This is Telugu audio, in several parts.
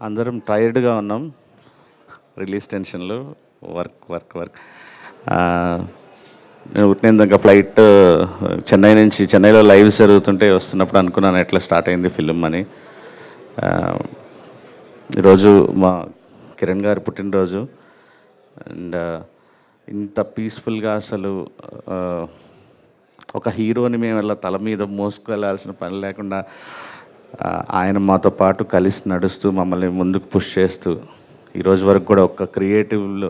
అందరం టైర్డ్గా ఉన్నాం రిలీజ్ టెన్షన్లో. వర్క్ వర్క్ వర్క్ నేను పుట్టినందుకు ఫ్లైట్ చెన్నైలో లైవ్స్ జరుగుతుంటే వస్తున్నప్పుడు అనుకున్నాను ఎట్లా స్టార్ట్ అయింది ఫిలిం అని. ఈరోజు మా కిరణ్ గారి పుట్టినరోజు. అండ్ ఇంత పీస్ఫుల్గా అసలు ఒక హీరోని మేము ఇలా తల మీద మోసుకెళ్ళాల్సిన పని లేకుండా ఆయన మాతో పాటు కలిసి నడుస్తూ మమ్మల్ని ముందుకు పుష్ చేస్తూ ఈరోజు వరకు కూడా ఒక్క క్రియేటివ్లో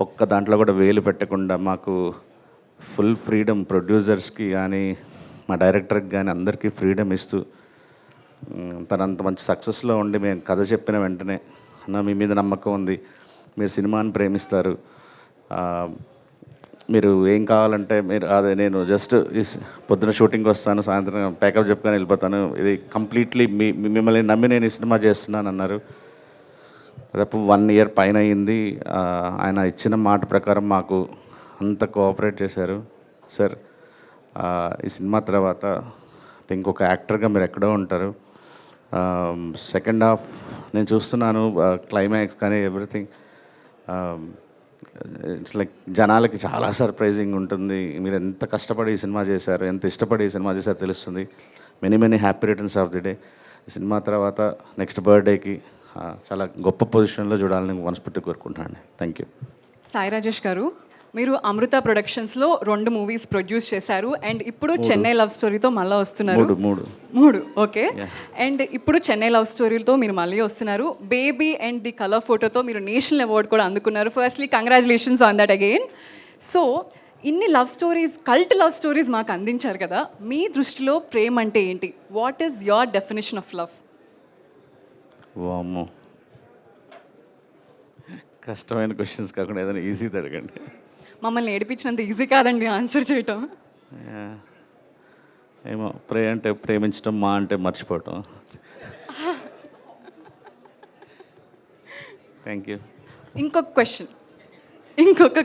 ఒక్క దాంట్లో కూడా వేలు పెట్టకుండా మాకు ఫుల్ ఫ్రీడమ్, ప్రొడ్యూసర్స్కి కానీ మా డైరెక్టర్కి కానీ అందరికీ ఫ్రీడమ్ ఇస్తూ తనంత మంచి సక్సెస్లో ఉండి మేము కథ చెప్పిన వెంటనే అన్న మీ మీద నమ్మకం ఉంది, మీరు సినిమాని ప్రేమిస్తారు, మీరు ఏం కావాలంటే మీరు అదే నేను జస్ట్ పొద్దున షూటింగ్కి వస్తాను, సాయంత్రం ప్యాకప్ చెప్పుకొని వెళ్ళిపోతాను, ఇది కంప్లీట్లీ మిమ్మల్ని నమ్మి నేను ఈ సినిమా చేస్తున్నాను అన్నారు. రేపు 1 year పైన అయ్యింది. ఆయన ఇచ్చిన మాట ప్రకారం మాకు అంత కోఆపరేట్ చేశారు. సార్ ఈ సినిమా తర్వాత ఇంకొక యాక్టర్గా మీరు ఎక్కడో ఉంటారు. సెకండ్ హాఫ్ నేను చూస్తున్నాను, క్లైమాక్స్ కానీ ఎవ్రీథింగ్ ఇట్స్ లైక్ జనాలకి చాలా సర్ప్రైజింగ్ ఉంటుంది. మీరు ఎంత కష్టపడి ఈ సినిమా చేశారు, ఎంత ఇష్టపడి ఈ సినిమా చేశారో తెలుస్తుంది. Many happy returns of the day. ఈ సినిమా తర్వాత నెక్స్ట్ బర్త్డేకి చాలా గొప్ప పొజిషన్లో చూడాలని మనస్ఫూర్తిగా కోరుకుంటున్నాను. Thank you. సాయి రాజేష్ గారు, మీరు అమృత ప్రొడక్షన్స్లో 2 movies ప్రొడ్యూస్ చేశారు అండ్ ఇప్పుడు చెన్నై లవ్ స్టోరీతో మళ్ళీ వస్తున్నారు. మూడు ఓకే. అండ్ ఇప్పుడు చెన్నై లవ్ స్టోరీతో మీరు మళ్ళీ వస్తున్నారు. బేబీ అండ్ ది కలర్ ఫోటోతో మీరు నేషనల్ అవార్డు కూడా అందుకున్నారు. Firstly congratulations on that again. So ఇన్ని love stories, cult love stories మాకు అందించారు కదా, మీ దృష్టిలో ప్రేమ అంటే ఏంటి? What is your definition of love? వామ్మో, కష్టమైన క్వశ్చన్స్ కాకుండా ఏదైనా ఈజీది అడగండి. మమ్మల్ని ఏడిపించినంత ఈజీ కాదండి ఆన్సర్ చేయటం. ఏమో, అంటే ప్రేమించడం, మా అంటే మర్చిపోవటం. Thank you. ఇంకొక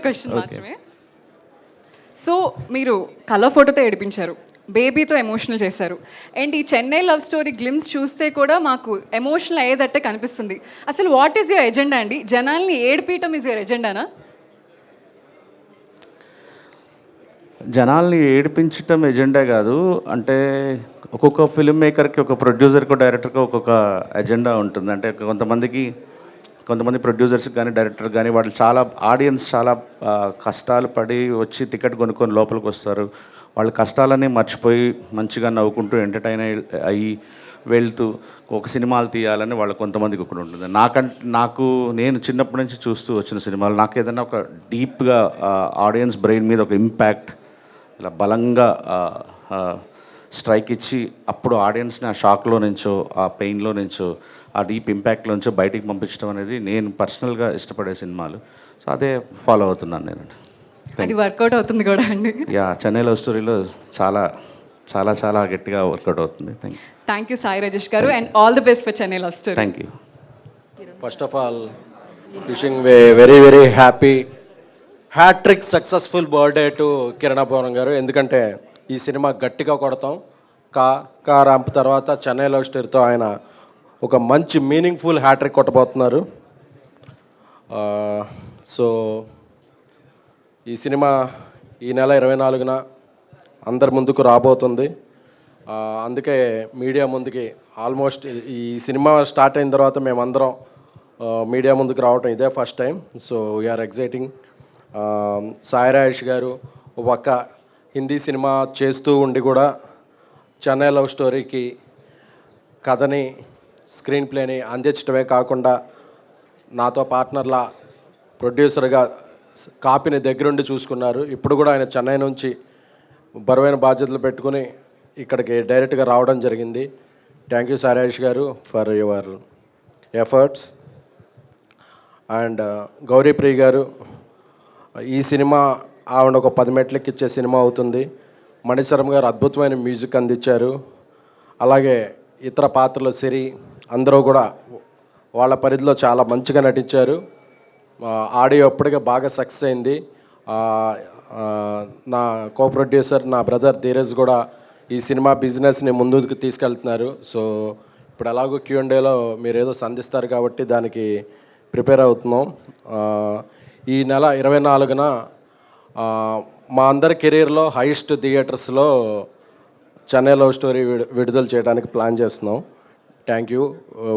క్వశ్చన్ మాత్రమే. సో మీరు కలర్ ఫోటోతో ఏడిపించారు, బేబీతో ఎమోషనల్ చేశారు అండ్ ఈ చెన్నై లవ్ స్టోరీ గ్లిమ్స్ చూస్తే కూడా మాకు ఎమోషనల్ అయ్యేదట్టే కనిపిస్తుంది. అసలు వాట్ ఈజ్ యువర్ ఎజెండా అండి? జనాల్ని ఏడిపీయటం ఈజ్ యువర్ ఎజెండానా? జనాల్ని ఏడిపించటం ఎజెండా కాదు. అంటే ఒక్కొక్క ఫిల్మ్ మేకర్కి, ఒక ప్రొడ్యూసర్కి, డైరెక్టర్కి ఒక్కొక్క ఎజెండా ఉంటుంది. అంటే కొంతమంది ప్రొడ్యూసర్స్ కానీ డైరెక్టర్ కానీ వాళ్ళు ఆడియన్స్ చాలా కష్టాలు పడి వచ్చి టికెట్ కొనుక్కొని లోపలికి వస్తారు. వాళ్ళ కష్టాలన్నీ మర్చిపోయి మంచిగా నవ్వుకుంటూ ఎంటర్టైన్ అయ్యి వెళ్తూ ఒక సినిమాలు తీయాలని వాళ్ళ కొంతమందికి ఒకటి ఉంటుంది. నేను చిన్నప్పటి నుంచి చూస్తూ వచ్చిన సినిమాలు నాకు ఏదైనా ఒక డీప్గా ఆడియన్స్ బ్రెయిన్ మీద ఒక ఇంపాక్ట్ ఇలా బలంగా స్ట్రైక్ ఇచ్చి అప్పుడు ఆడియన్స్ని ఆ షాక్లో నుంచో, ఆ పెయిన్లో నుంచో, ఆ డీప్ ఇంపాక్ట్లో నుంచో బయటికి పంపించడం అనేది నేను పర్సనల్గా ఇష్టపడే సినిమాలు. సో అదే ఫాలో అవుతున్నాను నేను. అది వర్కౌట్ అవుతుంది కూడా అండి. చెన్నై లవ్ స్టోరీలో చాలా చాలా చాలా గట్టిగా వర్కౌట్ అవుతుంది. Thank you Sai Rajesh garu and all the best for Chennai love story. Thank you. First of all wishing very happy hat trick successful birthday to Kiranapuram garu. ఎందుకంటే ఈ సినిమా గట్టిగా కొడతాం. కా ర్యాంప్ తర్వాత చెన్నై లవ్ స్టోరీతో ఆయన ఒక మంచి మీనింగ్ఫుల్ హ్యాట్రిక్ కొట్టబోతున్నారు. సో ఈ సినిమా ఈ నెల 24న అందరి ముందుకు రాబోతుంది. అందుకే మీడియా ముందుకి ఆల్మోస్ట్ ఈ సినిమా స్టార్ట్ అయిన తర్వాత మేమందరం మీడియా ముందుకు రావటం ఇదే first time. So we are exciting. Sai Rajesh garu ఒక హిందీ సినిమా చేస్తూ ఉండి కూడా చెన్నై లవ్ స్టోరీకి కథని, స్క్రీన్ ప్లేని అందించడమే కాకుండా నాతో పార్ట్నర్లా ప్రొడ్యూసర్గా కాపీని దగ్గరుండి చూసుకున్నారు. ఇప్పుడు కూడా ఆయన చెన్నై నుంచి బరువైన బాధ్యతలు పెట్టుకుని ఇక్కడికి డైరెక్ట్గా రావడం జరిగింది. థ్యాంక్ యూ సాయి రాజేష్ గారు for your efforts. And Gouri Priya గారు, ఈ సినిమా ఆవిడ ఒక 10 మెట్లకి ఇచ్చే సినిమా అవుతుంది. మణిశర్మ గారు అద్భుతమైన మ్యూజిక్ అందించారు. అలాగే ఇతర పాత్రలు సిరి అందరూ కూడా వాళ్ళ పరిధిలో చాలా మంచిగా నటించారు. ఆడియో అప్పటికే బాగా సక్సెస్ అయింది. నా కో ప్రొడ్యూసర్ నా బ్రదర్ ధీరజ్ కూడా ఈ సినిమా బిజినెస్ని ముందుకు తీసుకెళ్తున్నారు. సో ఇప్పుడు ఎలాగో Q&Aలో మీరు ఏదో సంధిస్తారు కాబట్టి దానికి ప్రిపేర్ అవుతున్నాం. ఈ నెల 24న మా అందరి కెరీర్లో హైయెస్ట్ థియేటర్స్లో చెన్నై లవ్ స్టోరీ విడుదల చేయడానికి ప్లాన్ చేస్తున్నాం. Thank you.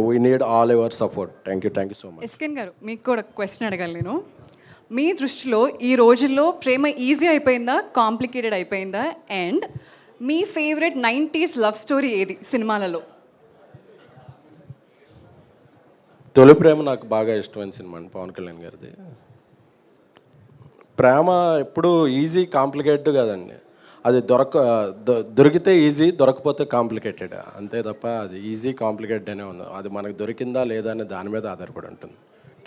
We need all your support. Thank you so much. SKN గారు, మీకు కూడా క్వశ్చన్ అడగాలి నేను. మీ దృష్టిలో ఈ రోజుల్లో ప్రేమ ఈజీ అయిపోయిందా, కాంప్లికేటెడ్ అయిపోయిందా? And me favourite 90s love story ఏది సినిమాలలో? తొలి ప్రేమ నాకు బాగా ఇష్టమైన సినిమా అండి, పవన్ కళ్యాణ్ గారిది. ప్రేమ ఎప్పుడు ఈజీ కాంప్లికేటెడ్ కదండి. అది దొరికితే ఈజీ, దొరకపోతే కాంప్లికేటెడ్, అంతే తప్ప అది ఈజీ కాంప్లికేటెడ్ అనే ఉంది. అది మనకు దొరికిందా లేదా అనే దాని మీద ఆధారపడి ఉంటుంది.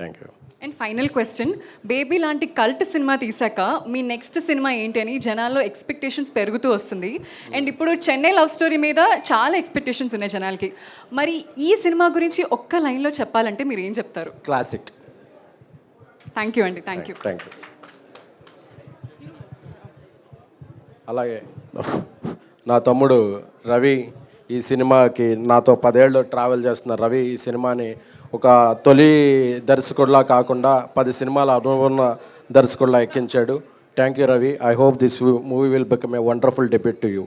Thank you. And final question, baby లాంటి కల్ట్ సినిమా తీసాక మీ నెక్స్ట్ సినిమా ఏంటి అని జనాల్లో ఎక్స్పెక్టేషన్స్ పెరుగుతూ వస్తుంది. అండ్ ఇప్పుడు చెన్నై లవ్ స్టోరీ మీద చాలా ఎక్స్పెక్టేషన్స్ ఉన్నాయి జనాలకి. మరి ఈ సినిమా గురించి ఒక్క లైన్లో చెప్పాలంటే మీరు ఏం చెప్తారు? క్లాసిక్. థ్యాంక్ యూ అండి. Thank you. Thank you. అలాగే నా తమ్ముడు రవి ఈ సినిమాకి నాతో 10 ఏళ్ళు ట్రావెల్ చేస్తున్న రవి ఈ సినిమాని ఒక తొలి దర్శకుడిలా కాకుండా 10 సినిమాల అనుభవం ఉన్న దర్శకుడిలా ఎక్కించాడు. Thank you Ravi. I hope this movie will become a wonderful debut to you.